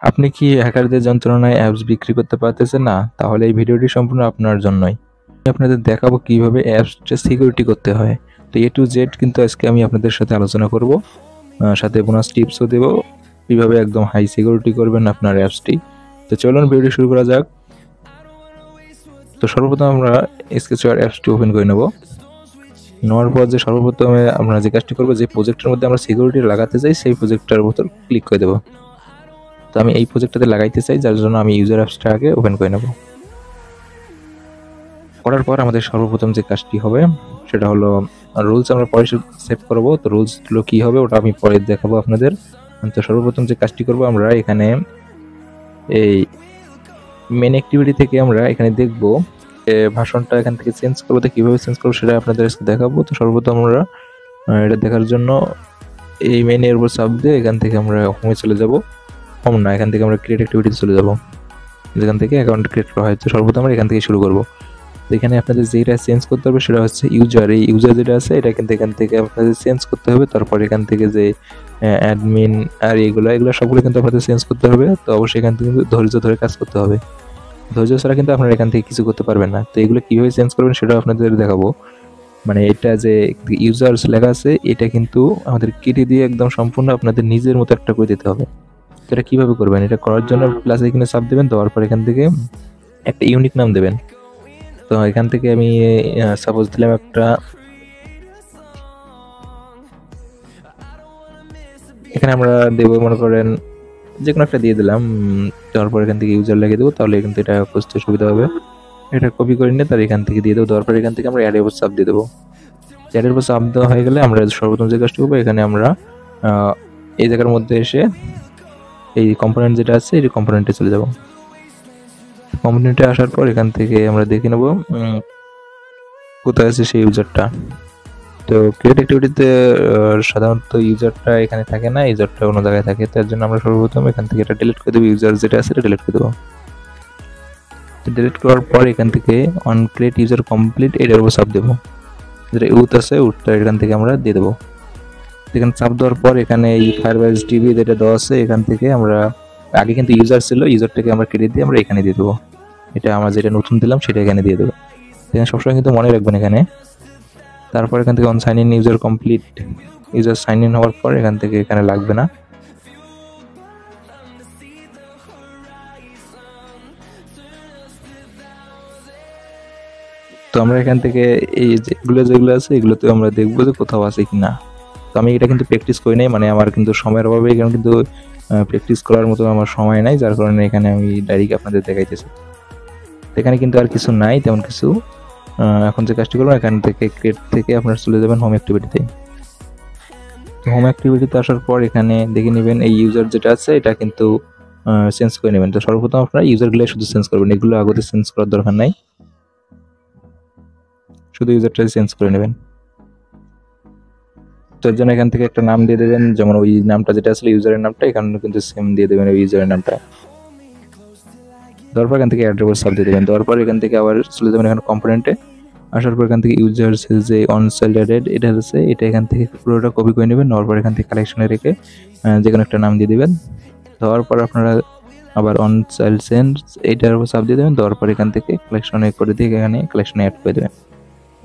আপনি কি হ্যাকারদের যন্ত্রণায় অ্যাপস বিক্রি করতে পারতেছেন না? তাহলে এই ভিডিওটি সম্পূর্ণ আপনার জন্যই। আমি আপনাদের দেখাবো কিভাবে অ্যাপসটা সিকিউরিটি করতে হয়। তো A to Z কিন্তু আজকে আমি আপনাদের সাথে আলোচনা করব। সাথে বোনাস টিপসও দেব। কিভাবে একদম হাই সিকিউরিটি করবেন আপনার অ্যাপসটি। তো চলুন ভিডিওটি শুরু করা যাক। তো সর্বপ্রথম আমরা স্কেচওয়্যার অ্যাপসটি ওপেন করে নেব। নেওয়ার পর সর্বপ্রথমে আমরা যে কাজটি করব, যে প্রজেক্টের মধ্যে আমরা সিকিউরিটি লাগাতে চাই সেই প্রজেক্টটার উপর ক্লিক করে দেব। তো আমি এই প্রজেক্টটাতে লাগাইতে চাই, যার জন্য আমি ইউজার অ্যাপসটা আগে ওপেন করে নেব। করার পর আমাদের সর্বপ্রথম যে কাজটি হবে সেটা হলো রুলস আমরা পরে সেট করব। তো রুলসগুলো কী হবে ওটা আমি পরে দেখাবো আপনাদের। তো সর্বপ্রথম যে কাজটি করব, আমরা এখানে এই মেন অ্যাক্টিভিটি থেকে আমরা এখানে দেখব ভাষণটা এখান থেকে চেঞ্জ করবো। তো কীভাবে চেঞ্জ করবো সেটা আপনাদের দেখাবো। তো সর্বপ্রথম আমরা এটা দেখার জন্য এই মেনের উপর চাপ দিয়ে এখান থেকে আমরা হোমে চলে যাব। হোম না, এখান থেকে আমরা ক্রিয়েট অ্যাক্টিভিটিতে চলে যাব, যেখান থেকে অ্যাকাউন্ট ক্রিয়েট করা হয়। তো সর্বপ্রথম আমরা এখান থেকে শুরু করব। তো এখানে আপনাদের যেটা চেঞ্জ করতে হবে সেটা হচ্ছে ইউজার। এই ইউজার যেটা আছে এটা কিন্তু এখান থেকে আপনাদের চেঞ্জ করতে হবে। তারপর এখান থেকে যে অ্যাডমিন আর এগুলো সবগুলো কিন্তু আপনাদের চেঞ্জ করতে হবে। তো অবশ্যই এখান থেকে কিন্তু ধৈর্য ধরে কাজ করতে হবে। ধৈর্য ছাড়া কিন্তু আপনারা এখান থেকে কিছু করতে পারবেন না। তো এগুলো কীভাবে চেঞ্জ করবেন সেটাও আপনাদের দেখাবো। মানে এটা যে ইউজার্স লেখা আছে এটা কিন্তু আমাদের কেটে দিয়ে একদম সম্পূর্ণ আপনাদের নিজের মতো একটা করে দিতে হবে। তো এটা কীভাবে করবেন, এটা করার জন্য প্লাস এখানে চাপ দেবেন। দেওয়ার পর এখান থেকে একটা ইউনিক নাম দেবেন। তো এখান থেকে আমি সাপোজ দিলাম একটা, এখানে আমরা দেবো মনে করেন যে কোনো একটা দিয়ে দিলাম। তারপর এখান থেকে ইউজার লাগিয়ে দেবো, তাহলে কিন্তু এটা খুঁজতে সুবিধা হবে। এটা কপি করে নিয়ে তার এখান থেকে দিয়ে দেবো। দেওয়ার পর এখান থেকে আমরা অ্যাডের উপর চাপ দিয়ে দেবো। অ্যাডের উপর চাপ দেওয়া হয়ে গেলে আমরা সর্বপ্রথম যে কাজটি করবো, এখানে আমরা এই জায়গার মধ্যে এসে এই কম্পোনেন্ট যেটা আছে এই কম্পোনেন্টে চলে যাব। কম্পোনেন্টে আসার পর এখান থেকে আমরা দেখে নেব কোথায় আছে সেই ইউজারটা। তো ক্রিয়েট অ্যাক্টিভিটিতে সাধারণত ইউজারটা এখানে থাকে না, ইউজারটা অন্য জায়গায় থাকে। তার জন্য আমরা সর্বপ্রথম এখান থেকে এটা ডিলিট করে দেবো। ইউজার যেটা আছে এটা ডিলিট করে দেবো। ডিলিট করার পর এখান থেকে অন ক্রিয়েট ইউজার কমপ্লিট এটার উপর চাপ দেবো। যেটা ইউথ আছে উঠটা এখান থেকে আমরা দিয়ে দেবো। এখানে চাপ দেওয়ার পর এখানে এই ফায়ারবেস টিভি যেটা দেওয়া আছে এখান থেকে আমরা আগে কিন্তু ইউজার ছিল, ইউজারটাকে আমরা কেটে দিয়ে আমরা এখানে দিয়ে দেবো। এটা আমরা যেটা নতুন দিলাম সেটা এখানে দিয়ে দেবো। এখানে সবসময় কিন্তু মনে রাখবেন এখানে। তারপর এখান থেকে on sign in user complete, user sign in হওয়ার পর এখান থেকে এখানে লাগবে না। তো আমরা এখান থেকে এই যেগুলো আছে এগুলোতে আমরা দেখবো যে কোথাও আছে কিনা। তো আমি এটা কিন্তু প্র্যাকটিস করি নাই, মানে আমার কিন্তু সময়ের অভাবে এখানে কিন্তু প্র্যাকটিস করার মতো আমার সময় নাই, যার কারণে এখানে আমি ডাইরেক্ট আপনাদের দেখাইতেছি। এখানে কিন্তু আর কিছু নাই তেমন কিছু। এখন যে কাজটি করবো এখান থেকে ক্রিয়েট থেকে আপনারা চলে যাবেন হোম অ্যাক্টিভিটিতে। হোম অ্যাক্টিভিটিতে আসার পর এখানে দেখে নেবেন এই ইউজার যেটা আছে এটা কিন্তু চেঞ্জ করে নেবেন। তো সর্বপ্রথম আপনারা ইউজারগুলো শুধু চেঞ্জ করবেন, এগুলো আগতে চেঞ্জ করার দরকার নাই, শুধু ইউজারটা চেঞ্জ করে নেবেন। তো এর জন্য এখান থেকে একটা নাম দিয়ে দেবেন, যেমন ওই নামটা যেটা আসলে ইউজারের নামটা এখানে কিন্তু সেম দিয়ে দেবেন ওই ইউজারের নামটা। দেওয়ার পর এখান থেকে অ্যাড্রেস সাব দিয়ে দেবেন। দেওয়ার পর এখান থেকে আবার চলে যাবেন এখানে কম্পোনেন্টে। আসার পর এখান থেকে ইউজার যে অন সেল এডেড এটা আছে এটা এখান থেকে পুরোটা কপি করে নেবেন। নেওয়ার পর এখান থেকে কালেকশনে রেখে যে কোনো একটা নাম দিয়ে দেবেন। দেওয়ার পর আপনারা আবার অন সেল সেন্ড এইটার উপর চাপ দিয়ে দেবেন। দেওয়ার পর এখান থেকে কালেকশনে করে দিয়ে এখানে কালেকশনে অ্যাড করে দেবেন।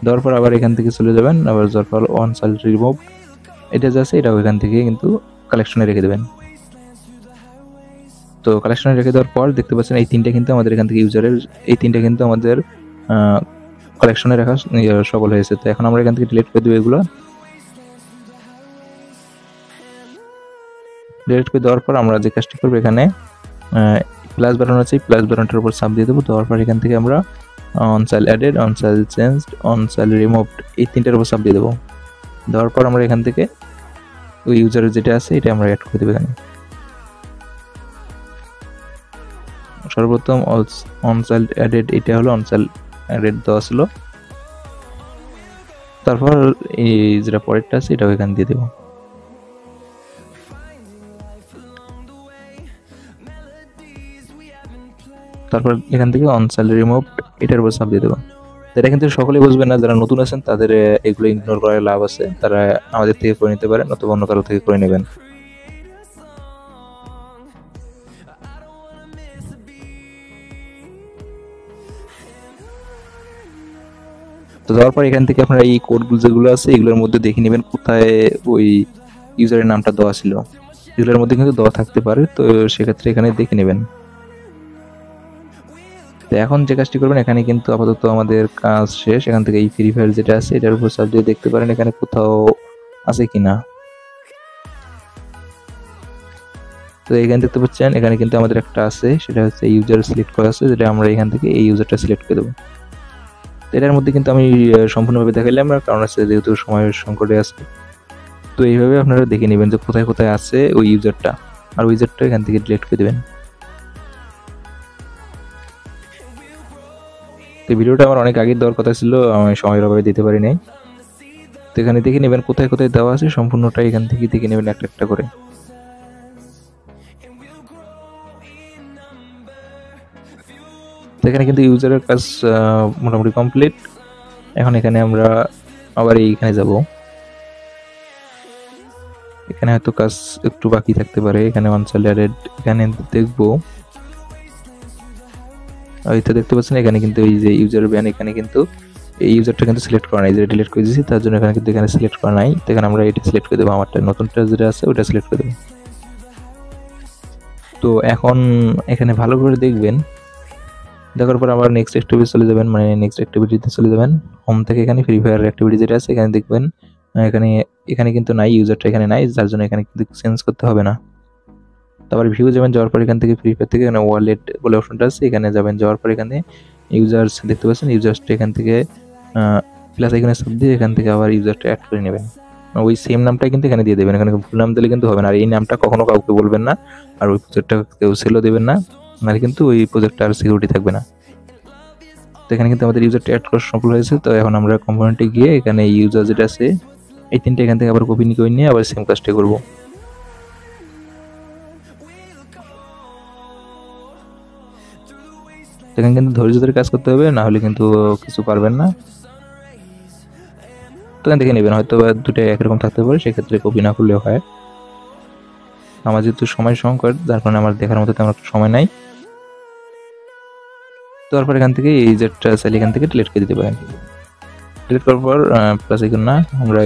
দেওয়ার পর আবার এখান থেকে চলে যাবেন, আবার যাওয়ার পর অন সেল রিমুভ এটা যে আছে এটাও এখান থেকে কিন্তু কালেকশনে রেখে দেবেন। তো কালেকশনে রেখে দেওয়ার পর দেখতে পাচ্ছেন এই তিনটা কিন্তু আমাদের এখান থেকে ইউজারের এই তিনটা কিন্তু আমাদের কালেকশনে রাখা সফল হয়েছে। তো এখন আমরা এখান থেকে ডিলিট করে দেবো এগুলো। ডিলিট করে দেওয়ার পর আমরা যে কাজটি করবো এখানে প্লাস বাটন আছে, প্লাস বাটনটার উপর চাপ দিয়ে দেবো। দেওয়ার পর এখান থেকে আমরা on sell added, on sell changed, on sell removed এই তিনটার উপর চাপ দিয়ে দেবো। দেওয়ার পর আমরা এখান থেকে ওই ইউজারের যেটা আছে এটা আমরা অ্যাড করে দেবো এখানে। সর্বপ্রথম অন সেল অ্যাডেড এটা হলো অন সেল অ্যাডেড দেওয়া ছিল। তারপর এই যেটা পরেরটা আছে এটাও এখানে দিয়ে দেবো। তারপর এখান থেকে অন সেল রিমুভ এটার উপর চাপ দিয়ে দেবো। এটা কিন্তু সকলেই বুঝবেন না, যারা নতুন আছেন তাদের এগুলো ইগনোর করার লাভ আছে, তারা আমাদের থেকে করে নিতে পারেন অথবা অন্য কারো থেকে করে নেবেন। তো যাওয়ার পর এখান থেকে আপনারা এই কোডগুলো যেগুলো আছে এগুলোর মধ্যে দেখে নেবেন কোথায় ওই ইউজারের নামটা দেওয়া ছিল, এগুলোর মধ্যে কিন্তু দেওয়া থাকতে পারে, তো সেক্ষেত্রে এখানে দেখে নেবেন। তো এখন যে কাজটি করবেন, এখানে কিন্তু আপাতত আমাদের কাজ শেষ। এখান থেকে এই ফ্রি ফায়ার যেটা আছে এটার উপর সার্চ দিয়ে দেখতে পারেন এখানে কোথাও আছে কিনা। তো এখানে দেখতে পাচ্ছেন এখানে কিন্তু আমাদের একটা আছে, সেটা হচ্ছে ইউজার সিলেক্ট করা আছে, যেটা আমরা এখান থেকে এই ইউজারটা সিলেক্ট করে দেবো। তো এটার মধ্যে কিন্তু আমি সম্পূর্ণভাবে দেখাইলাম না, কারণ আছে যেহেতু সময়ের সংকটে আছে। তো এইভাবে আপনারা দেখে নেবেন যে কোথায় কোথায় আছে ওই ইউজারটা, আর ওই ইউজারটা এখান থেকে ডিলিট করে দেবেন। তো ভিডিওটা আমার অনেক আগেই দেওয়ার কথা ছিল, আমি সময়ের অভাবে দিতে পারি নাই। তো এখানে দেখে নেবেন কোথায় কোথায় দেওয়া আছে, সম্পূর্ণটা এখান থেকে দেখে নেবেন একটা একটা করে। তো এখানে কিন্তু ইউজারের কাজ মোটামুটি কমপ্লিট। এখন এখানে আমরা আবার এইখানে যাব, এখানে হয়তো কাজ একটু বাকি থাকতে পারে। এখানে আনসাইলেটেড এখানে দেখবো, এইটা দেখতে পাচ্ছেন এখানে কিন্তু এই যে ইউজার ব্যান, এখানে কিন্তু এই ইউজারটা কিন্তু সিলেক্ট করা নাই, যেটা ডিলিট করে দিয়েছি তার জন্য এখানে কিন্তু এখানে সিলেক্ট করা নাই। তো এখানে আমরা এটা সিলেক্ট করে দেবো, আমারটা নতুনটা যেটা আছে ওটা সিলেক্ট করে দেবো। তো এখন এখানে ভালো করে দেখবেন, দেখার পর আবার নেক্সট অ্যাক্টিভিটি চলে যাবেন, মানে নেক্সট অ্যাক্টিভিটিতে চলে যাবেন। হোম থেকে এখানে ফ্রি ফায়ার অ্যাক্টিভিটি যেটা আছে এখানে দেখবেন, এখানে এখানে কিন্তু নাই, ইউজারটা এখানে নাই, যার জন্য এখানে কিন্তু চেঞ্জ করতে হবে না। তারপর ভিউ যাবেন, যাওয়ার পর এখান থেকে ফ্রি ফায়ার থেকে এখানে ওয়ালেট বলে অপশনটা আছে, এখানে যাবেন, যাওয়ার পর এখানে ইউজার্স দেখতে পাচ্ছেন, ইউজার্সটা এখান থেকে প্লাস এখানে চাপ দিয়ে এখান থেকে আবার ইউজারটা অ্যাড করে নেবেন। ওই সেম নামটাই কিন্তু এখানে দিয়ে দেবেন, এখানে ভুল নাম দিলে কিন্তু হবে না। আর এই নামটা কখনো কাউকে বলবেন না, আর ওই প্রজেক্টটা কেউ সেলও দেবেন না, নাহলে কিন্তু ওই প্রজেক্টটা আর সিকিউরিটি থাকবে না। তো এখানে কিন্তু আমাদের ইউজারটা অ্যাড করা সফল হয়েছে। তো এখন আমরা কম্পোনেন্টে গিয়ে এখানে ইউজার যেটা আছে এই তিনটা এখান থেকে আবার কপি করে নিয়ে আবার সেম কাজটা করবো। এখানে কিন্তু ধৈর্য ধরে কাজ করতে হবে, না হলে কিন্তু কিছু পারবেন না। তো এখান থেকে নেবেন, হয়তো দুটো একরকম থাকতে পারে, সেক্ষেত্রে কপি না করলেও হয়। আমার যেহেতু সময় সংকট, যার কারণে আমার দেখার মতো তেমন একটা সময় নাই। তারপর এখান থেকে এই ইউজারটা চাইলে এখান থেকে ডিলিট করে দিতে পারেন। ডিলিট করার পর প্লাস আইকন না, আমরা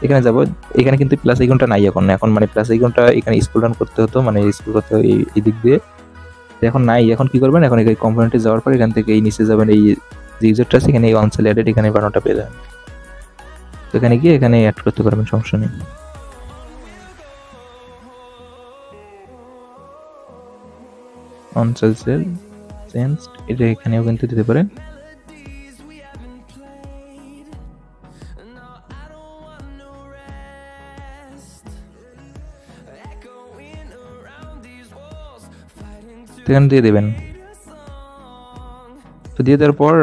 এখানে যাব। এখানে কিন্তু প্লাস আইকনটা নাই এখন, এখন মানে প্লাস আইকনটা এখানে স্ক্রল ডাউন করতে হতো, মানে স্ক্রল করতে এই দিক দিয়ে, এখন নাই। এখন কি করবেন, এখন এই কম্পোনেন্টে যাওয়ার পর এখান থেকে এই নিচে যাবেন, এই যে ইউজারটা আছে এখানে আনসাইলেটেড এখানে বাটনটা পেয়ে যাবেন। তো এখানে গিয়ে এখানে অ্যাড করতে পারবেন, সমস্যা নেই। আনসাইলেটেড চেঞ্জড এটা এখানেও কিন্তু দিতে পারেন। এখানে দিয়ে দেবেন। তো দিয়ে দেওয়ার পর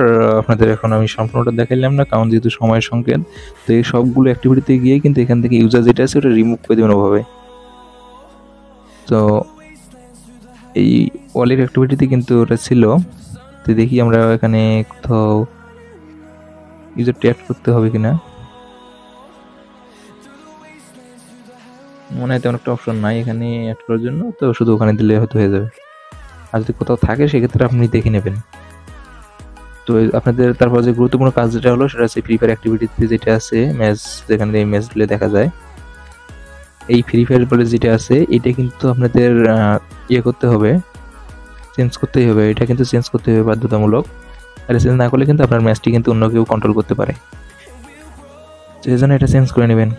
আপনাদের এখন আমি সম্পূর্ণটা দেখাইলাম না, কারণ যেহেতু সময়ের সংকেত। তো এই সবগুলো অ্যাক্টিভিটিতে গিয়ে কিন্তু এখান থেকে ইউজার যেটা আছে ওটা রিমুভ করে দেবেন ওভাবে। তো এই ওয়ালেট অ্যাক্টিভিটিতে কিন্তু ওটা ছিল। তো দেখি আমরা এখানে কোথাও ইউজারটা অ্যাড করতে হবে কিনা, মনে হয় তেমন একটা অপশন নাই এখানে অ্যাড করার জন্য, তো শুধু ওখানে দিলে হয়তো হয়ে যাবে। আর যদি কোথাও থাকে সেক্ষেত্রে আপনি দেখে নেবেন। তো আপনাদের তারপর যে গুরুত্বপূর্ণ কাজ যেটা হলো সেটা হচ্ছে ফ্রি ফায়ার অ্যাক্টিভিটিতে যেটা আছে ম্যাচ, যেখানে এই ম্যাচগুলো দেখা যায়, এই ফ্রি ফায়ার বলে যেটা আছে এটা কিন্তু আপনাদের ইয়ে করতে হবে, চেঞ্জ করতেই হবে। এটা কিন্তু চেঞ্জ করতে হবে বাধ্যতামূলক, আর চেঞ্জ না করলে কিন্তু আপনার ম্যাচটি কিন্তু অন্য কেউ কন্ট্রোল করতে পারে। সেই জন্য এটা চেঞ্জ করে নেবেন।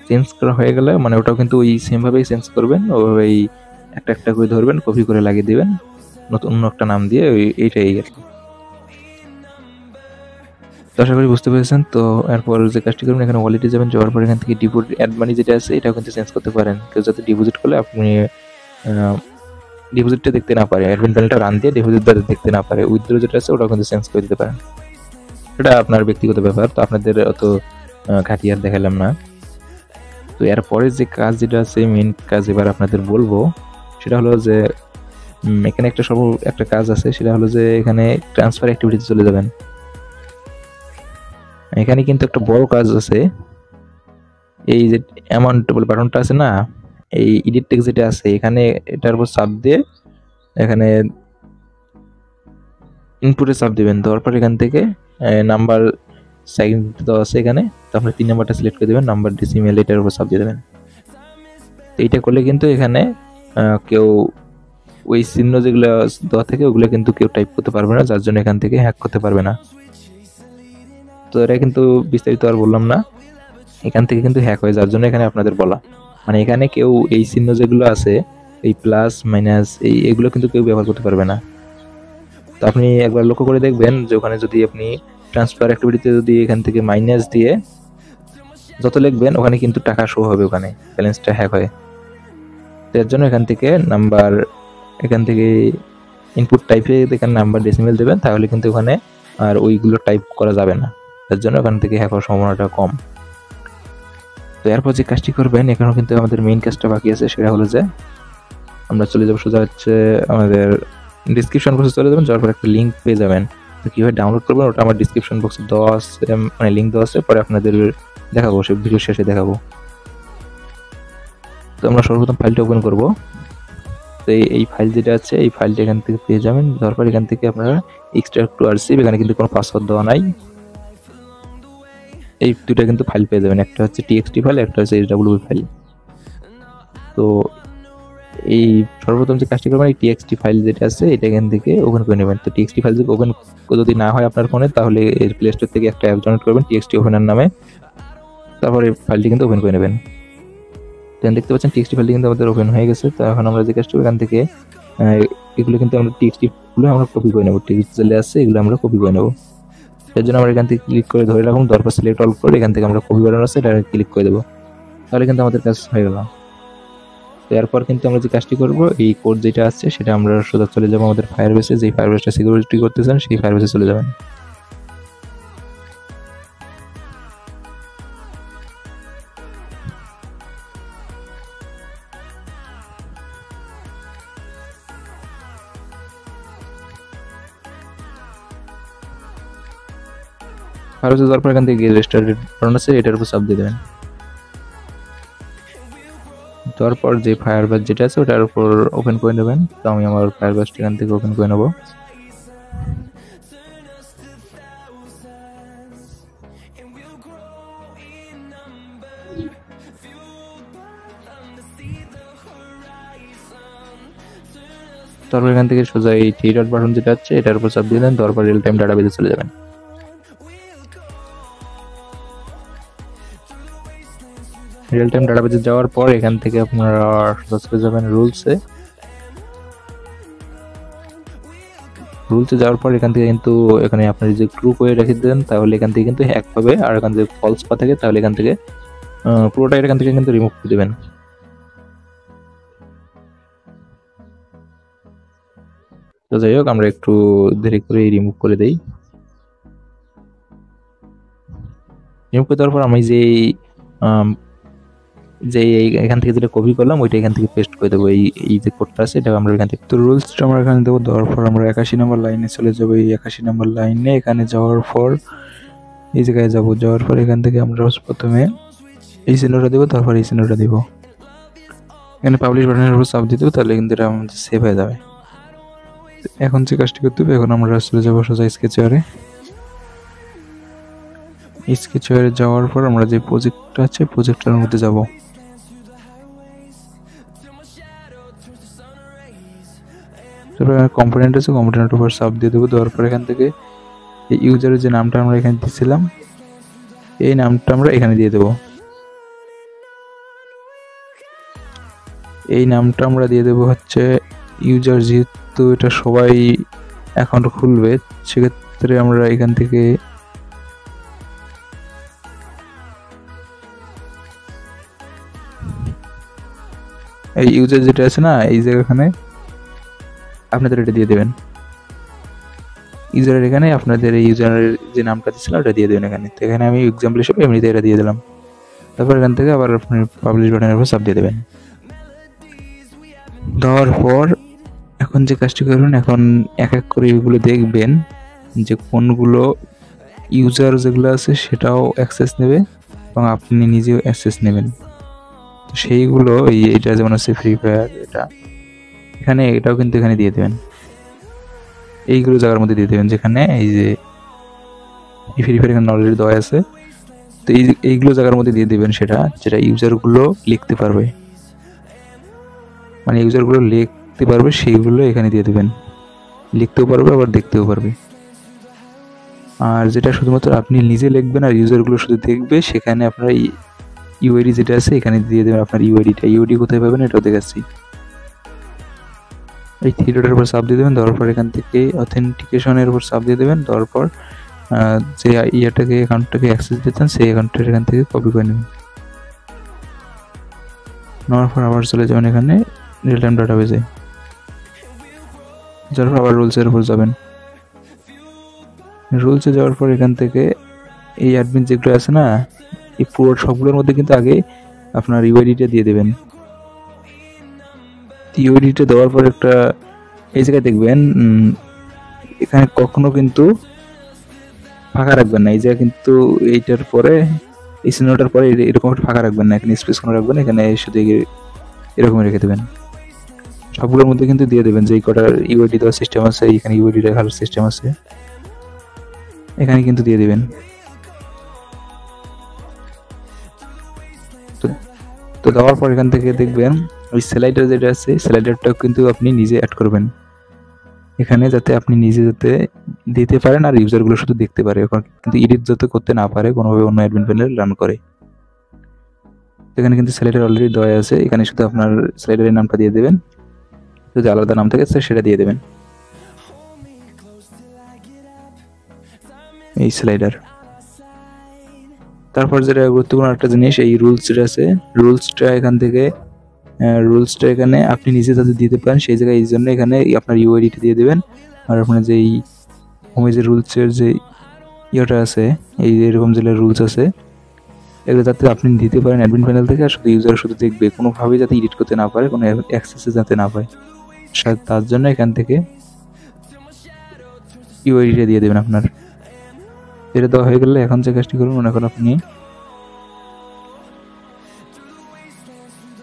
চেঞ্জ করা হয়ে গেলে মানে ওটাও কিন্তু ওই সেমভাবেই চেঞ্জ করবেন, ওইভাবেই একটা একটা করে ধরবেন, কপি করে লাগিয়ে দেবেন, নতুন অন্য একটা নাম দিয়ে এইটাই আর কি। তো আশা করি বুঝতে পেরেছেন। তো এরপর যে কাজটি করবেন, এখানে ওয়ালেটে যাবেন, যাওয়ার পর এখান থেকে ডিপোজিট অ্যাড মানি যেটা আছে এটাও কিন্তু চেঞ্জ করতে পারেন। কেউ যাতে ডিপোজিট করলে আপনি ডিপোজিটটা দেখতে না পারে, অ্যাডমিন প্যানেলটা রান দিয়ে ডিপোজিট দেখতে না পারে, উইথড্র যেটা আছে ওটাও কিন্তু চেঞ্জ করে দিতে পারেন। এটা আপনার ব্যক্তিগত ব্যাপার, তো আপনাদের অত ঘাটিয়ে আর দেখালাম না। তো এরপরে যে কাজ যেটা আছে মেন কাজ এবার আপনাদের বলবো, সেটা হলো যে এখানে একটা কাজ আছে, সেটা হলো যে এখানে ট্রান্সফার অ্যাক্টিভিটিতে চলে যাবেন। এখানে কিন্তু একটা বড় কাজ আছে, এই যে অ্যামাউন্ট বলে বাটনটা আছে না, এই এডিট টেক্সট যেটা আছে এখানে এটার উপর চাপ দিয়ে এখানে ইনপুটে চাপ দিবেন, দেওয়ার পর এখান থেকে নাম্বার সেকেন্ড দেওয়া আছে এখানে, তো আপনি 3 নাম্বারটা সিলেক্ট করে দেবেন, নাম্বার ডেসিমেল এটার উপর চাপ দিয়ে দেবেন। এইটা করলে কিন্তু এখানে কেউ ওই চিহ্ন যেগুলো দেওয়া থাকে ওগুলো কিন্তু কেউ টাইপ করতে পারবে না, যার জন্য এখান থেকে হ্যাক করতে পারবে না। তো এটা কিন্তু বিস্তারিত আর বললাম না, এখান থেকে কিন্তু হ্যাক হয়, যার জন্য এখানে আপনাদের বলা। মানে এখানে কেউ এই চিহ্ন যেগুলো আছে, এই প্লাস মাইনাস এগুলো কিন্তু কেউ ব্যবহার করতে পারবে না। তো আপনি একবার লক্ষ্য করে দেখবেন যে ওখানে যদি আপনি ট্রান্সফার অ্যাক্টিভিটিতে যদি এখান থেকে মাইনাস দিয়ে যত লিখবেন ওখানে কিন্তু টাকা শো হবে, ওখানে ব্যালেন্সটা হ্যাক হয়। এর জন্য এখান থেকে নাম্বার, এখান থেকে ইনপুট টাইপে এখানে নাম্বার ডেসিমেল দেবেন, তাহলে কিন্তু ওখানে আর ওইগুলো টাইপ করা যাবে না, তার জন্য ওখান থেকে হ্যাক হওয়ার সম্ভাবনাটা কম। তো এরপর যে কাজটি করবেন, এখানেও কিন্তু আমাদের মেইন কাজটা বাকি আছে, সেটা হলো যে আমরা চলে যাবো সোজা হচ্ছে আমাদের ডিসক্রিপশন বক্সে চলে যাবেন, যাওয়ার পর একটা লিঙ্ক পেয়ে যাবেন। তো কীভাবে ডাউনলোড করবেন ওটা আমার ডিসক্রিপশন বক্সে দেওয়া আছে, মানে লিঙ্ক দেওয়া আছে, পরে আপনাদের দেখাবো, সে ভিডিও শেষে দেখাবো। তো আমরা সর্বপ্রথম ফাইলটা ওপেন করব। তো এই ফাইল যেটা আছে এই ফাইলটা এখান থেকে পেয়ে যাবেন, তারপর এখান থেকে আপনারা এক্সট্রাক্ট টু আরসিভ, এখানে কিন্তু কোনো পাসওয়ার্ড দেওয়া নাই, এই দুটো কিন্তু ফাইল পেয়ে যাবেন, একটা হচ্ছে টিএক্সটি ফাইল, একটা হচ্ছে এইচডব্লিউবি ফাইল। তো এই সর্বপ্রথম যে কাজটি করবেন, এই টিএক্সটি ফাইল যেটা আছে এটা এখান থেকে ওপেন করে নেবেন। তো টিএক্সটি ফাইল যদি ওপেন যদি না হয় আপনার ফোনে, তাহলে এর প্লে স্টোর থেকে একটা অ্যাপ ডাউনলোড করবেন টিএক্সটি ওপেনার নামে, তারপর এই ফাইলটি কিন্তু ওপেন করে নেবেন। তো দেখতে পাচ্ছেন টিএক্সটি ফাইলটি কিন্তু আমাদের ওপেন হয়ে গেছে। তো এখন আমরা যে কাজটা এখান থেকে এগুলো কিন্তু আমরা টিএক্সটি গুলো আমরা কপি করে নেবো, টিএক্সটি যেগুলো আছে এগুলো আমরা কপি করে নেবো। এর জন্য আমরা এখান থেকে ক্লিক করে ধরে রাখুন, তারপর সিলেক্ট অল করে এখান থেকে আমরা কপি বাটন আছে এটা ক্লিক করে দেবো, তাহলে কিন্তু আমাদের কাজ হয়ে গেল। তো এরপর কিন্তু আমরা যে কাজটি করবো, এই কোড যেটা আছে সেটা আমরা সোজা চলে যাবো আমাদের ফায়ারবেসে, যেই ফায়ারবেসটা সিকিউরিটি করতেছেন সেই ফায়ারবেসে চলে যাবেন। ফায়ারবেসে যাওয়ার পর এখান থেকে রেজিস্টার্ড বাটন আছে এটার উপর চাপ দিয়ে দেবেন। তারপর যে ফায়ারবেস যেটা আছে ওটার উপর ওপেন করে নেবেন। তো আমি আমার ফায়ারবেসটা এখান থেকে ওপেন করে নেব। তারপর এখান থেকে সোজা এই থ্রি ডট বাটন যেটা আছে এটার উপর চাপ দিয়ে দেন, তারপর রিয়েল টাইম ডাটাবেসে চলে যাবেন। রিয়েল টাইম ডাটাবেসে যাওয়ার পর এখান থেকে আপনারা সোজা চলে যাবেন রুলসে। রুলসে যাওয়ার পর এখান থেকে কিন্তু এখানে আপনার যদি ট্রু করে রেখে দেন তাহলে এখান থেকে কিন্তু হ্যাক হবে, আর এখান থেকে ফলস পা থাকে তাহলে এখান থেকে পুরোটাই এখান থেকে কিন্তু রিমুভ করে দেবেন। তো যাই হোক আমরা একটু ধীরে করে রিমুভ করে দেই। রিমুভ করে দেওয়ার পর আমি যে এখান থেকে যেটা কপি করলাম ওইটা এখান থেকে পেস্ট করে দেবো, এই যে কোডটা আছে এটা আমরা এখান থেকে। তো রুলসটা আমরা এখানে দেবো, দেওয়ার পর আমরা 81 নম্বর লাইনে চলে যাবো। এই 81 নম্বর লাইনে এখানে যাওয়ার পর এই জায়গায় যাবো, যাওয়ার পর এখান থেকে আমরা প্রথমে এই চিহ্নটা দেবো, তারপর এই চিহ্নটা দিব, এখানে পাবলিশ বাটনের উপর চাপ দিয়ে দেবো, তাহলে কিন্তু এটা আমাদের সেভ হয়ে যাবে। এখন যে কাজটি করতে হবে, এখন আমরা চলে যাবো সোজা স্কেচওয়্যারে। স্কেচওয়্যারে যাওয়ার পর আমরা যে প্রজেক্টটা আছে প্রজেক্টটার মধ্যে যাব। তারপর কম্পোনেন্ট আছে, কম্পোনেন্টের উপর চাপ দিয়ে দেবো, দেওয়ার পর এখান থেকে এই ইউজারের যে নামটা আমরা এখানে দিয়েছিলাম এই নামটা আমরা এখানে দিয়ে দেবো। এই নামটা আমরা দিয়ে দেবো হচ্ছে ইউজার, যেহেতু এটা সবাই অ্যাকাউন্ট খুলবে সেক্ষেত্রে আমরা এখান থেকে এই ইউজার যেটা আছে না এই জায়গাখানে আপনাদের এটা দিয়ে দেবেন। ইউজারের এখানে আপনাদের এই ইউজারের যে নামটা দিয়েছিলাম ওটা দিয়ে দেবেন এখানে। তো এখানে আমি এক্সাম্পল হিসেবে এমনিতে এটা দিয়ে দিলাম। তারপর এখান থেকে আবার আপনি পাবলিশ বাটনের উপর চাপ দিয়ে দেবেন। দেওয়ার পর এখন যে কাজটি করবেন, এখন এক এক করে এগুলো দেখবেন যে কোনগুলো ইউজার যেগুলো আছে সেটাও অ্যাক্সেস নেবে এবং আপনি নিজেও অ্যাক্সেস নেবেন। তো সেইগুলো এইটা যেমন আছে ফ্রি ফায়ার, এটা এখানে এটাও কিন্তু এখানে দিয়ে দেবেন, এইগুলো জায়গার মধ্যে দিয়ে দেবেন যেখানে এই যে ফ্রি ফায়ার এখানে অলরেডি দেওয়া আছে। তো এইগুলো জায়গার মধ্যে দিয়ে দেবেন সেটা, যেটা ইউজারগুলো লিখতে পারবে, মানে ইউজারগুলো লিখতে পারবে সেইগুলো এখানে দিয়ে দেবেন। লিখতেও পারবে আবার দেখতেও পারবে। আর যেটা শুধুমাত্র আপনি নিজে লিখবেন আর ইউজারগুলো শুধু দেখবে, সেখানে আপনার ইউআইডি যেটা আছে এখানে দিয়ে দেবেন আপনার ইউআইডিটা। ইউআইডি কোথায় পাবেন এটাও দেখাচ্ছি। এই থ্রি ডটের উপর চাপ দিয়ে দেবেন, দেওয়ার পর এখান থেকে অথেন্টিকেশনের উপর চাপ দিয়ে দেবেন, দেওয়ার পর যে অ্যাকাউন্টটাকে অ্যাক্সেস দিতে চান সেই অ্যাকাউন্টটা এখান থেকে কপি করে নেবেন। নেওয়ার পর আবার চলে যাবেন এখানে রিয়েল টাইম ডাটাবেজে, যার পর আবার রুলসের উপর যাবেন। রুলসে যাওয়ার পর এখান থেকে এই অ্যাডমিন যেগুলো আছে না, এই পুরো সবগুলোর মধ্যে কিন্তু আগে আপনার ইউআইডিটা দিয়ে দেবেন। ইউআইডিটা দেওয়ার পর একটা এই জায়গায় দেখবেন এখানে কখনো কিন্তু ফাঁকা রাখবেন না। এই জায়গায় কিন্তু এইটার পরে এই চিহ্নটার পরে এরকম একটা ফাঁকা রাখবেন না, এখানে স্পেস কোনো রাখবেন, এখানে শুধু এরকমই রেখে দেবেন। সবগুলোর মধ্যে কিন্তু দিয়ে দেবেন যে এই কটার ইউআইডি দেওয়ার সিস্টেম আছে, এখানে ইউআইডি রাখার সিস্টেম আছে, এখানে কিন্তু দিয়ে দেবেন। তো দেওয়ার পর এখান থেকে দেখবেন ওই স্লাইডার যেটা আছে স্লাইডারটাও কিন্তু আপনি নিজে অ্যাড করবেন এখানে, যাতে আপনি নিজে যাতে দিতে পারেন আর ইউজারগুলো শুধু দেখতে পারে, কিন্তু এডিট যাতে করতে না পারে কোনোভাবে অন্য অ্যাডমিন প্যানেল রান করে। এখানে কিন্তু স্লাইডার অলরেডি দেওয়া আছে, এখানে শুধু আপনার স্লাইডারের নামটা দিয়ে দেবেন, যদি আলাদা নাম থাকে সেটা দিয়ে দেবেন, এই স্লাইডার। তারপর যেটা গুরুত্বপূর্ণ একটা জিনিস, এই রুলস যেটা আছে রুলসটা এখানে আপনি নিজে যাতে দিতে পারেন সেই জায়গায়, এই জন্য এখানে আপনার ইউআইডিটা দিয়ে দেবেন। আর আপনার যে হোমে যে রুলসের যে ইয়েটা আছে, এই এরকম যে রুলস আছে এগুলো যাতে আপনি দিতে পারেন অ্যাডমিন প্যানেল থেকে, আর শুধু ইউজার শুধু দেখবে, কোনোভাবেই যাতে এডিট করতে না পারে, কোনো অ্যাক্সেসে যাতে না পায়, তার জন্য এখান থেকে ইউআইডিটা দিয়ে দেবেন আপনার। এটা দেওয়া হয়ে গেলে এখন যে কাজটি করুন, মনে করেন আপনি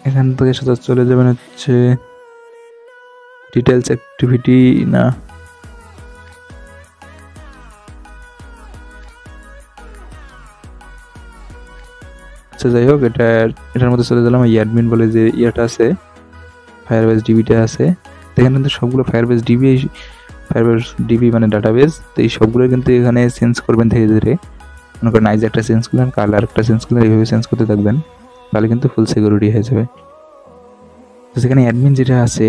এখান থেকে সোজা চলে যাবেন হচ্ছে ডিটেলস অ্যাক্টিভিটি, না আচ্ছা যাই হোক, এটার মধ্যে চলে গেলাম। এই অ্যাডমিন বলে যে ইয়েটা আছে, ফায়ারবেস ডিবিটা আছে, এখানে কিন্তু সবগুলো ফায়ারবেস ডিবি মানে ডাটাবেস। তো এই সবগুলো কিন্তু এখানে চেঞ্জ করবেন ধীরে ধীরে, মনে করেন আইজ একটা চেঞ্জ করলেন, কালার একটা চেঞ্জ করলেন, এইভাবে চেঞ্জ করতে থাকবেন, তাহলে কিন্তু ফুল সিকিউরিটি হয়ে যাবে। তো সেখানে অ্যাডমিন যেটা আছে,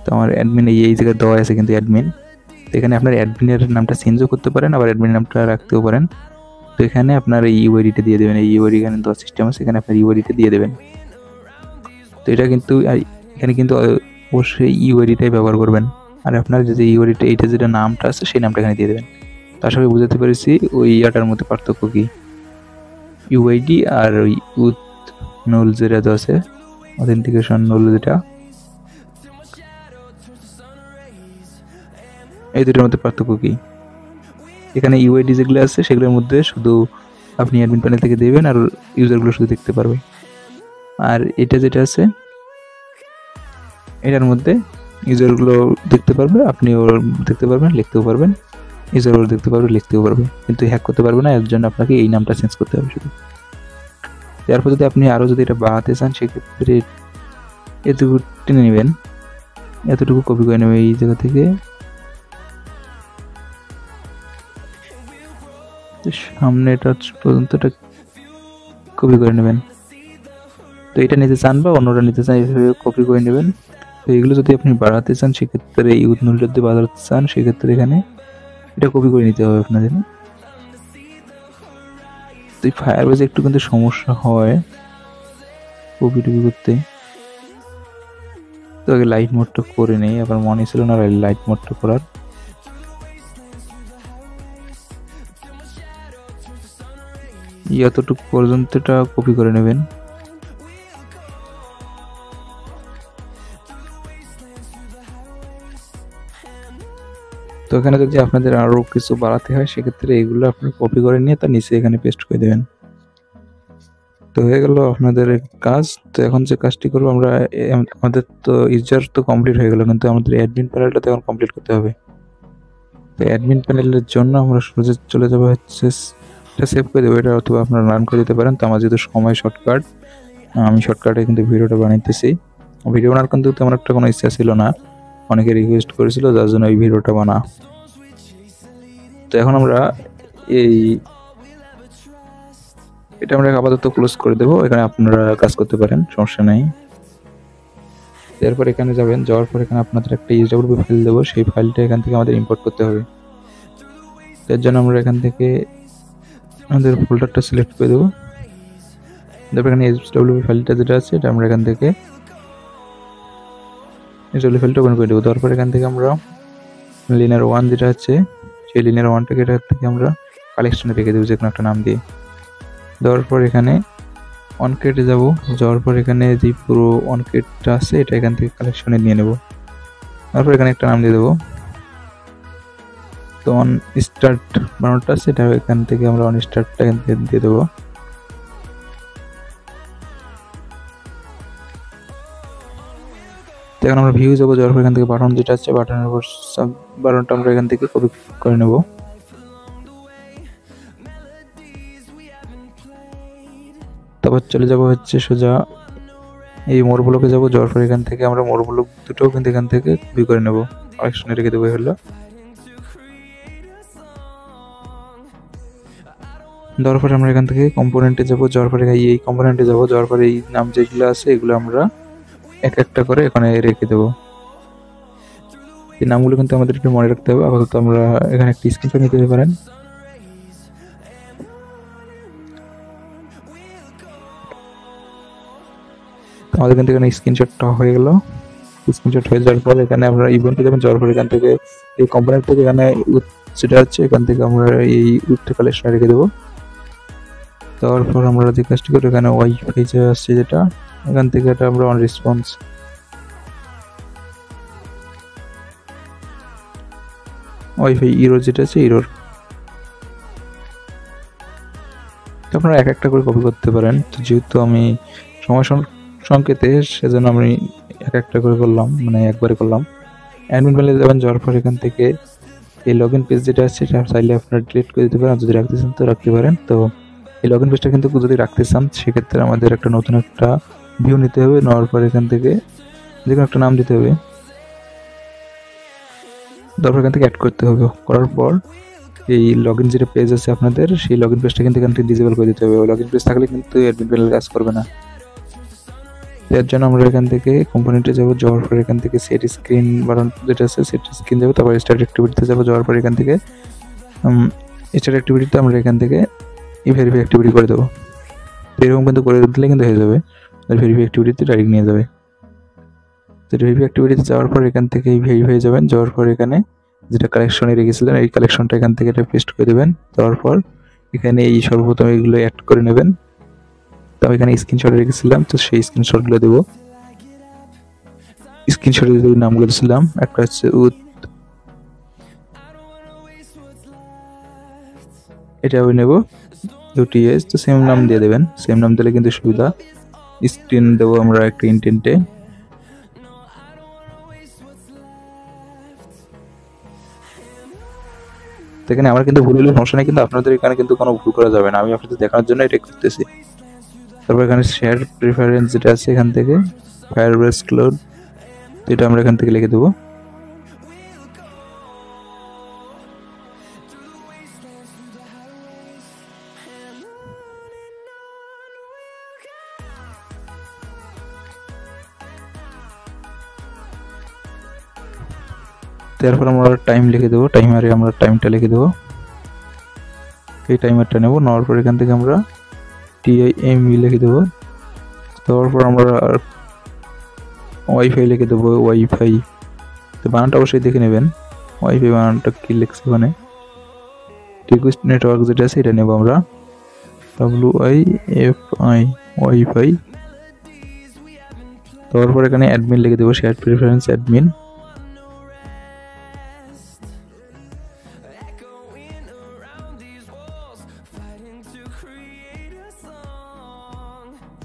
তো আমার অ্যাডমিন এই জায়গায় দেওয়া আছে কিন্তু অ্যাডমিন, তো এখানে আপনার অ্যাডমিনের নামটা চেঞ্জও করতে পারেন, আবার অ্যাডমিন নামটা রাখতেও পারেন। তো এখানে আপনার এই ইউআইডিটা দিয়ে দেবেন, এই ইউআইডি এখানে দেওয়ার সিস্টেম আছে, এখানে আপনার ইউআইডিটা দিয়ে দেবেন। তো এটা কিন্তু এখানে কিন্তু অবশ্যই ইউআইডিটাই ব্যবহার করবেন, আর আপনার যে ইউআইডিটা এইটা যেটা নামটা আছে সেই নামটা এখানে দিয়ে দেবেন। তার সঙ্গে বুঝাতে পেরেছি ওই ইয়াটার মধ্যে পার্থক্য কি, ইউআইডি আর ওই নুল যেটা আছে অথেন্টিকেশন নুল, যেটা এই দুটোর মধ্যে পার্থক্য কি। এখানে ইউআইডি যেগুলো আছে সেগুলোর মধ্যে শুধু আপনি অ্যাডমিন প্যানেল থেকে দেবেন আর ইউজারগুলো শুধু দেখতে পারবে, আর এটা যেটা আছে এটার মধ্যে ইউজারগুলো দেখতে পারবে, আপনিও দেখতে পারবেন, লিখতেও পারবেন, ইউজারগুলো দেখতে পারবে, লিখতেও পারবে, কিন্তু হ্যাক করতে পারবে না। এর জন্য আপনাকে এই নামটা চেঞ্জ করতে হবে শুধু। তারপর যদি আপনি আরও যদি এটা বাড়াতে চান, সেক্ষেত্রে এতটুকু টেনে নেবেন, এতটুকু কপি করে নেবেন এই জায়গা থেকে, সামনে টাচ পর্যন্ত এটা কপি করে নেবেন। তো এটা নিতে চান বা অন্যটা নিতে চান, এইভাবে কপি করে নেবেন। তো এগুলো যদি আপনি বাড়াতে চান, সেক্ষেত্রে ইউথ নুলটা যদি বাড়াতে চান, সেক্ষেত্রে এখানে এটা কপি করে নিতে হবে আপনাদের। তো এই ফায়ারবেজে একটু কিন্তু সমস্যা হয় কপি টপি করতে, তো আগে লাইট মোডটা করে নেই, আবার মনে ছিল না লাইট মোডটা করার। এতটুকু পর্যন্ত এটা কপি করে নেবেন। তো এখানে যদি আপনাদের আরো কিছু বাড়াতে হয়, সেক্ষেত্রে এগুলো আপনার কপি করে নিয়ে তার নিচে এখানে পেস্ট করে দেবেন। তো হয়ে গেল আপনাদের কাজ। তো এখন যে কাজটি করবো আমরা, আমাদের তো ইউজার তো কমপ্লিট হয়ে গেল, কিন্তু আমাদের অ্যাডমিন প্যানেলটা তো এখন কমপ্লিট করতে হবে। তো অ্যাডমিন প্যানেলের জন্য আমরা সোজা চলে যাবো হচ্ছে এটা সেভ করে দেবো, এটা অথবা আপনারা রান করে দিতে পারেন। তো আমার যেহেতু সময় শর্টকাট, আমি শর্টকাটে কিন্তু ভিডিওটা বানাইতেছি। ভিডিও বানার কিন্তু তেমন একটা কোনো ইচ্ছা ছিল না, অনেকে রিকোয়েস্ট করেছিল, যার জন্য এই ভিডিওটা বানা। তো এখন আমরা এটা আমরা আপাতত ক্লোজ করে দেবো, এখানে আপনারা কাজ করতে পারেন, সমস্যা নেই। এরপর এখানে যাবেন, যাওয়ার পর এখানে আপনাদের একটা ইউএসডব্লিউ ফাইল দেবো, সেই ফাইলটা এখান থেকে আমাদের ইম্পোর্ট করতে হবে। এর জন্য আমরা এখান থেকে আমাদের ফোল্ডারটা সিলেক্ট করে দেবো। তারপর এখানে ইউএসডব্লিউ ফাইলটা যেটা আছে এটা আমরা এখান থেকে ইউএসডব্লিউ ফাইলটা ওপেন করে দেবো। তারপর এখান থেকে আমরা লিনার 1 যেটা আছে সেই লিনার 1টাকে এটা থেকে আমরা কালেকশনে রেখে দেবো, যে কোনো একটা নাম দিয়ে। দেওয়ার পর এখানে অনকেটে যাব, যাওয়ার পর এখানে যে পুরো অনকেটটা আছে এটা এখান থেকে কালেকশনে নিয়ে নেব। তারপর এখানে একটা নাম দিয়ে দেবো। তো অন স্টার্ট বানানোটা আছে এটা এখান থেকে আমরা অন স্টার্টটা এখান থেকে দিয়ে দেবো। এখন আমরা ভিউ যাবো, যাওয়ার পর এখান থেকে বাটন যেটা আছে বাটনের উপর সাব বাটনটা আমরা এখান থেকে কপি করে নেব। তারপর চলে যাব হচ্ছে সোজা এই মোর ব্লকে যাবো, যাওয়ার পর এখান থেকে আমরা মোর ব্লক দুটোও কিন্তু এখান থেকে কপি করে নেব, কালেকশনে রেখে দেবো। হলো দেওয়ার পরে আমরা এখান থেকে কম্পোনেন্টে যাবো, যাওয়ার পরে এই কম্পোনেন্টে যাবো, যাওয়ার পরে এই নাম যেগুলো আছে এগুলো আমরা এক একটা করে এখানে রেখে দেবো। এই নামগুলো কিন্তু আমাদের একটু মনে রাখতে হবে। আপাতত আমরা এখানে একটা স্ক্রিনশট নিতে পারেন। আমাদের কিন্তু এখানে স্ক্রিনশটটা হয়ে গেল। স্ক্রিনশট হয়ে যাওয়ার পর এখানে আমরা ইভেন্টে যাবেন, যাওয়ার পর এখান থেকে এই কম্পোনেন্ট থেকে এখানে যেটা আছে এখান থেকে আমরা এই উইথ কালেকশন রেখে দেবো। তারপর আমরা যে কাজটি করি এখানে ওয়াইফাই যে আসছে যেটা এখান থেকে এটা আমরা অন রেসপন্স ওয়াইফাই ইরোর যেটা আছে ইরোর আপনারা এক একটা করে কপি করতে পারেন। তো যেহেতু আমি সময় সংকেতে সেজন্য আমি এক একটা করে করলাম, মানে একবারে করলাম। অ্যাডমিন প্যানেলে যাবেন, যাওয়ার পর এখান থেকে এই লগ ইন পেজ যেটা আছে সেটা চাইলে আপনারা ডিলিট করে দিতে পারেন, যদি রাখতে চান তো রাখতে পারেন। তো এই লগ ইন পেজটা কিন্তু যদি রাখতে চান সেক্ষেত্রে আমাদের একটা নতুন একটা ভিউ নিতে হবে, নেওয়ার পর এখান থেকে যে কোনো একটা নাম দিতে হবে, তারপর এখান থেকে অ্যাড করতে হবে। করার পর এই লগ ইন যেটা পেজ আছে আপনাদের সেই লগ ইন পেজটা কিন্তু এখান থেকে ডিসেবল করে দিতে হবে। লগ ইন পেজ থাকলে কিন্তু অ্যাডমিন প্যানেল কাজ করবে না। এর জন্য আমরা এখান থেকে কম্পোনেন্টে যাবো, যাওয়ার পর এখান থেকে সেট স্ক্রিন বাটন যেটা আছে সেট স্ক্রিন যাবো, তারপর স্টার্ট অ্যাক্টিভিটিতে যাবো, যাওয়ার পর এখান থেকে স্টার্ট অ্যাক্টিভিটিতে আমরা এখান থেকে ভেরিফাই অ্যাক্টিভিটি করে দেবো। এরকম কিন্তু করে দিলে কিন্তু হয়ে যাবে, ভেরিফাই অ্যাক্টিভিটিতে ডাইরেক্ট নিয়ে যাবে। তো ভেরিফাই অ্যাক্টিভিটিতে যাওয়ার পর এখান থেকে ভেরিফাই যাবেন, যাওয়ার পর এখানে যেটা কালেকশনে রেখেছিলেন এই কালেকশনটা এখান থেকে এটা পেস্ট করে দেবেন। দেওয়ার পর এখানে এই সর্বপ্রথম এগুলো অ্যাড করে নেবেন। তো এখানে স্ক্রিনশট রেখেছিলাম, তো সেই স্ক্রিনশটগুলো দেবো। স্ক্রিনশটে যে নামগুলো দিয়েছিলাম একটা হচ্ছে এটা আমি নেব ইউটিএস, তো সেম নাম দিয়ে দেবেন। সেম নাম দিলে কিন্তু সুবিধা। স্ক্রিন দেবো আমরা একটা ইন্টেন্টে, এখানে আমার কিন্তু ভুল হলে সমস্যা নেই, কিন্তু আপনাদের এখানে কিন্তু কোনো ভুল করা যাবে না, আমি আপনাদের দেখানোর জন্য এটা করতেছি। তারপর এখানে শেয়ার প্রেফারেন্স যেটা আছে এখান থেকে ফায়ারবেস ক্লাউড এটা আমরা এখান থেকে লিখে দেবো। তারপর আমরা টাইম লিখে দেবো, টাইমারে আমরা টাইমটা লিখে দেবো, এই টাইমারটা নেবো। নেওয়ার পর এখান থেকে আমরা TIME লিখে দেবো। তারপর আমরা ওয়াইফাই লিখে দেবো, ওয়াইফাই। তো বানানটা অবশ্যই দেখে নেবেন, ওয়াইফাই বানানটা কি লিখছে ওখানে। রিকোয়েস্ট নেটওয়ার্ক যেটা আছে এটা নেবো আমরা, WIFI ওয়াইফাই। তারপর এখানে অ্যাডমিন লিখে দেবো, শেয়ার প্রেফারেন্স অ্যাডমিন।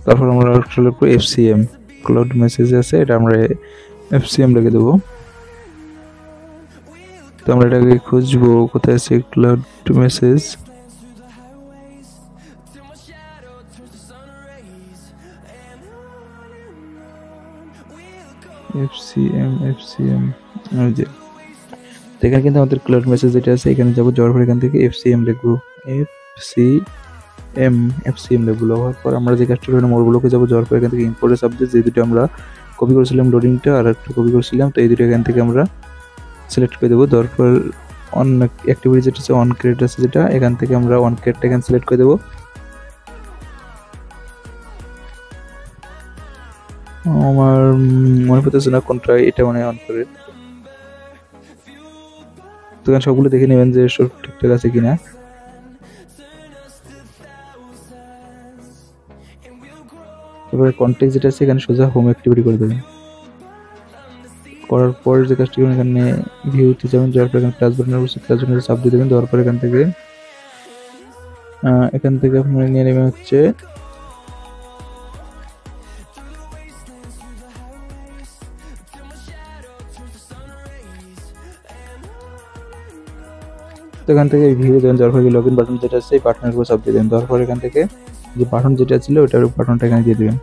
তারপর আমরা FCM ক্লাউড মেসেজ আছে এটা আমরা FCM লিখে দেবো। তো আমরা এটাকে খুঁজবো কোথায় আছে ক্লাউড মেসেজ, FCM ওই যে, তো এখানে কিন্তু আমাদের ক্লাউড মেসেজ যেটা আছে এখানে যাবো, যাওয়ার পর এখান থেকে FCM লিখবো, FCM লিখবো। হওয়ার পর আমরা যে কাজটা করলাম ওগুলোকে যাবো, যাওয়ার পর এখান থেকে ইম্পোর্টের সাবজেক্ট যে দুটো আমরা কপি করেছিলাম লোডিংটা আর একটা কপি করেছিলাম, তো এই দুটো এখান থেকে আমরা সিলেক্ট করে দেবো। দেওয়ার পর অন অ্যাক্টিভিটি যেটা আছে অন ক্রিয়েট আছে যেটা, এখান থেকে আমরা অন ক্রিয়েটটা এখানে সিলেক্ট করে দেবো। আমার মনে পড়তেছে না কোনটা, এটা মানে অন করে, তো এখানে সবগুলো দেখে নেবেন যে সব ঠিকঠাক আছে কিনা। তারপরে কন্টেক্ট যেটা আছে এখানে সোজা হোম অ্যাক্টিভিটি করে দেবেন। করার পর যে কাজটি করবেন এখানে ভিউতে যাবেন, যাওয়ার পর এখানে প্লাস বাটনের উপর প্লাস বাটনের চাপ দিয়ে দেবেন। দেওয়ার পর এখান থেকে আপনারা নিয়ে নেবেন হচ্ছে তো এখান থেকে ভিউ দেবেন। যাওয়ার পর লগ ইন বাটন যেটা আছে এই বাটনের উপর চাপ দিয়ে দেবেন। দেওয়ার পর এখান থেকে যে বাটন যেটা ছিল ওটার বাটনটা এখানে দিয়ে দেবেন,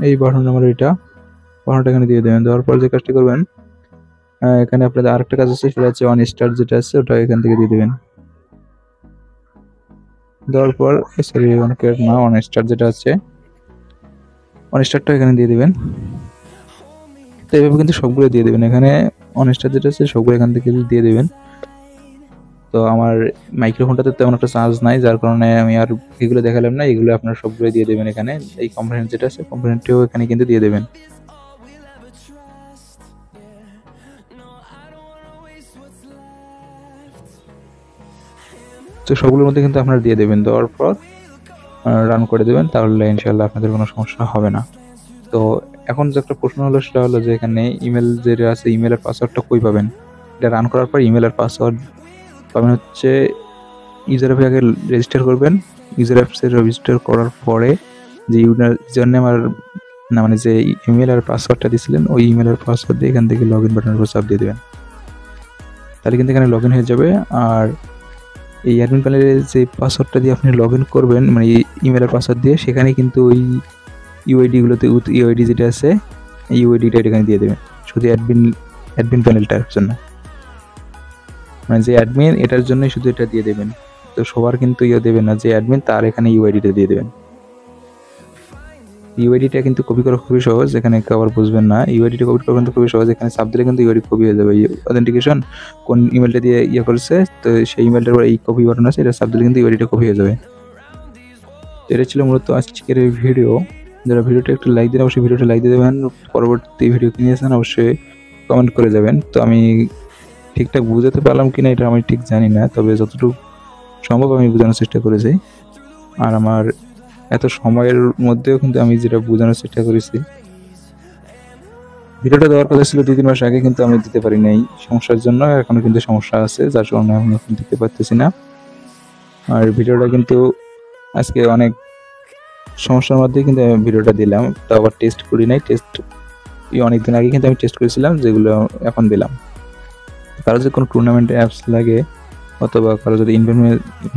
এই বাটন নাম্বার এটা বাটনটা এখানে দিয়ে দেবেন। দেওয়ার পর যে কাজটি করবেন এখানে আপনাদের আরেকটা কাজ আছে, সেটা হচ্ছে অন স্টার্ট যেটা আছে ওটা এখান থেকে দিয়ে দেবেন। দেওয়ার পর সরি অনেকের না অন স্টার্ট যেটা আছে অন স্টার্টটা এখানে দিয়ে দেবেন। তো এইভাবে কিন্তু সবগুলো দিয়ে দেবেন, এখানে অন স্টার্ট যেটা আছে সবগুলো এখান থেকে দিয়ে দেবেন। তো আমার মাইক্রোফোনটাতে তেমন একটা চার্জ নাই, যার কারণে আমি আর এগুলো দেখালাম না, এগুলো আপনারা সবগুলো দিয়ে দেবেন এখানে। এই কম্পোনেন্ট যেটা আছে কম্পোনেন্টটিও এখানে কিন্তু দিয়ে দেবেন। তো সবগুলোর মধ্যে কিন্তু আপনারা দিয়ে দেবেন। দেওয়ার পর রান করে দেবেন, তাহলে ইনশাআল্লাহ আপনাদের কোনো সমস্যা হবে না। তো এখন যে একটা প্রশ্ন হলো সেটা হলো যে এখানে ইমেল যেটা আছে ইমেলের পাসওয়ার্ডটা কই পাবেন। এটা রান করার পর ইমেলের পাসওয়ার্ড পাবেন হচ্ছে ইউজার অ্যাপে আগে রেজিস্টার করবেন। ইউজার অ্যাপসে রেজিস্টার করার পরে যে ইউজার নেম আর না মানে যে ইমেল আর পাসওয়ার্ডটা দিয়েছিলেন ওই ইমেলের পাসওয়ার্ড দিয়ে এখান থেকে লগ ইন বাটনের উপর চাপ দিয়ে দেবেন, তাহলে কিন্তু এখানে লগ ইন হয়ে যাবে। আর এই অ্যাডমিন প্যানেলে যে পাসওয়ার্ডটা দিয়ে আপনি লগ ইন করবেন মানে ইমেলের পাসওয়ার্ড দিয়ে, সেখানে কিন্তু ওই ইউআইডিগুলোতে ইউআইডি যেটা আছে এই ইউআইডিটা এখানে দিয়ে দেবেন শুধু অ্যাডমিন প্যানেলটার জন্য, মানে যে অ্যাডমিন এটার জন্যই শুধু এটা দিয়ে দেবেন। তো সবার কিন্তু দেবেন না, যে অ্যাডমিন তার এখানে ইউআইডিটা দিয়ে দেবেন। ইউআইডিটা কিন্তু কপি করা খুবই সহজ, এখানে আবার বুঝবেন না, ইউআইডিটা কপি করা কিন্তু খুবই সহজ। এখানে চাপ দিলে কিন্তু ইউআইডি কপি হয়ে যাবে, অথেন্টিকেশন কোন ইমেলটা দিয়ে করেছে তো সেই ইমেলটার উপর এই কপি বাটন আছে, এটা চাপ দিলে কিন্তু ইউআইডিটা কপি হয়ে যাবে। এটা ছিল মূলত আজকের এই ভিডিও। যারা ভিডিওটা একটু লাইক দিন অবশ্যই ভিডিওটা লাইক দিয়ে দেবেন, পরবর্তী ভিডিও কি নিয়েছেন অবশ্যই কমেন্ট করে যাবেন। তো আমি ঠিকঠাক বুঝাতে পারলাম কিনা এটা আমি ঠিক জানি না, তবে যতটুকু সম্ভব আমি বোঝানোর চেষ্টা করেছি। আর আমার এত সময়ের মধ্যেও কিন্তু আমি যেটা বোঝানোর চেষ্টা করেছি, ভিডিওটা দেওয়ার কথা ছিল 2-3 মাস আগে, কিন্তু আমি দিতে পারি নাই সমস্যার জন্য। এখনো কিন্তু সমস্যা আছে, যার কারণে আমি এখন দিতে পারতেছি না। আর ভিডিওটা কিন্তু আজকে অনেক সমস্যার মধ্যে কিন্তু আমি ভিডিওটা দিলাম, তো আবার টেস্ট করি নাই। টেস্ট অনেকদিন আগে কিন্তু আমি টেস্ট করেছিলাম, যেগুলো এখন দিলাম। কারো যদি কোনো টুর্নামেন্ট অ্যাপস লাগে অথবা কারো যদি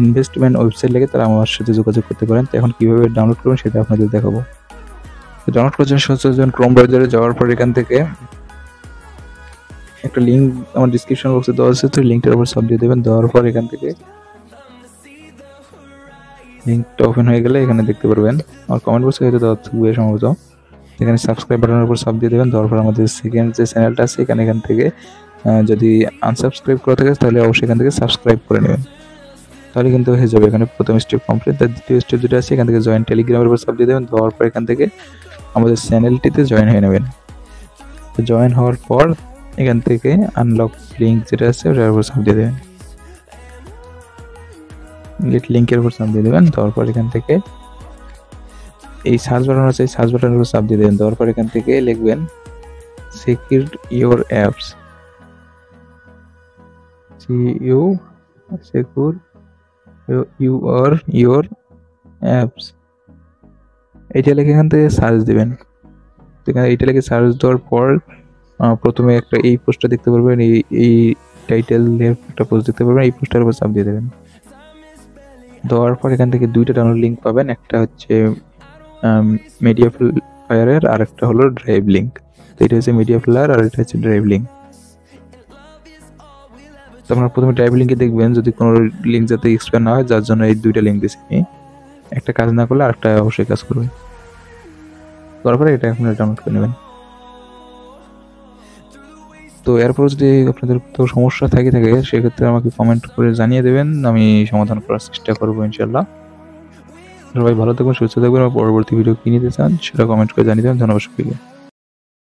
ইনভেস্টমেন্ট ওয়েবসাইট লাগে তারা আমার সাথে যোগাযোগ করতে পারেন। তো এখন কীভাবে ডাউনলোড করবেন সেটা আপনাদের দেখাবো। তো ডাউনলোড করার জন্য সহজ ক্রোম ব্রাউজারে যাওয়ার পর এখান থেকে একটা লিঙ্ক আমার ডিসক্রিপশন বক্সে দেওয়া আছে, তো লিঙ্কটার উপর চাপ দিয়ে দেবেন। দেওয়ার পর এখান থেকে লিঙ্কটা ওপেন হয়ে গেলে এখানে দেখতে পারবেন আমার কমেন্ট বক্সে হয়তো দেওয়া থাকবে সম্ভবত, এখানে সাবস্ক্রাইব বাটনের উপর চাপ দিয়ে দেবেন। দেওয়ার পর আমাদের সেকেন্ড যে চ্যানেলটা আছে এখান থেকে যদি আনসাবস্ক্রাইব করা থাকে তাহলে অবশ্যই এখান থেকে সাবস্ক্রাইব করে নেবেন, তাহলে কিন্তু হয়ে যাবে। এখানে প্রথম স্টেপ কমপ্লিট, তার দ্বিতীয় স্টেপ যেটা আছে এখান থেকে জয়েন টেলিগ্রামের উপর চাপ দিয়ে দেবেন। দেওয়ার পর এখান থেকে আমাদের চ্যানেলটিতে জয়েন হয়ে নেবেন। তো জয়েন হওয়ার পর এখান থেকে আনলক লিঙ্ক যেটা আছে ওটার উপর চাপ দিয়ে দেবেন, লিঙ্কের উপর চাপ দিয়ে দেবেন। দেওয়ার পর এখান থেকে এই সার্চ বাটন আছে, এই সার্চ বাটনের উপর চাপ দিয়ে দেবেন। দেওয়ার পর এখান থেকে লিখবেন secure your apps, secure your apps, এইটা লিখে এখান থেকে সার্চ দেবেন। এইটা লিখে সার্চ দেওয়ার পর প্রথমে একটা এই পোস্টটা দেখতে পারবেন, এই টাইটেলের একটা পোস্ট দেখতে পারবেন, এই পোস্টের উপর চাপ দিয়ে দেবেন। দেওয়ার পর এখান থেকে দুইটা ডাউনলোড লিঙ্ক পাবেন, একটা হচ্ছে ফায়ারের, আর একটা হলো ড্রাইভ লিঙ্ক। তো এটা হচ্ছে মিডিয়া প্লেয়ার আর এটা হচ্ছে ড্রাইভ লিঙ্ক। তো আপনারা প্রথমে ড্রাইভ লিঙ্কে দেখবেন যদি কোনো লিঙ্ক যাতে এক্সপায়ার না হয়, যার জন্য এই দুইটা লিঙ্ক দিচ্ছি আমি। একটা কাজ না করলে আরেকটা অবশ্যই কাজ করবে। তারপরে এটা আপনারা ডাউনলোড করে নেবেন। তো এরপর যদি আপনাদের কোথাও সমস্যা থাকে সেক্ষেত্রে আমাকে কমেন্ট করে জানিয়ে দেবেন, আমি সমাধান করার চেষ্টা করবো ইনশাল্লাহ। সবাই ভালো থাকবেন, সুস্থ থাকবেন, এবং পরবর্তী ভিডিও কি নিতে চান সেটা কমেন্ট করে জানিয়ে দেবেন। ধন্যবাদ সবাইকে।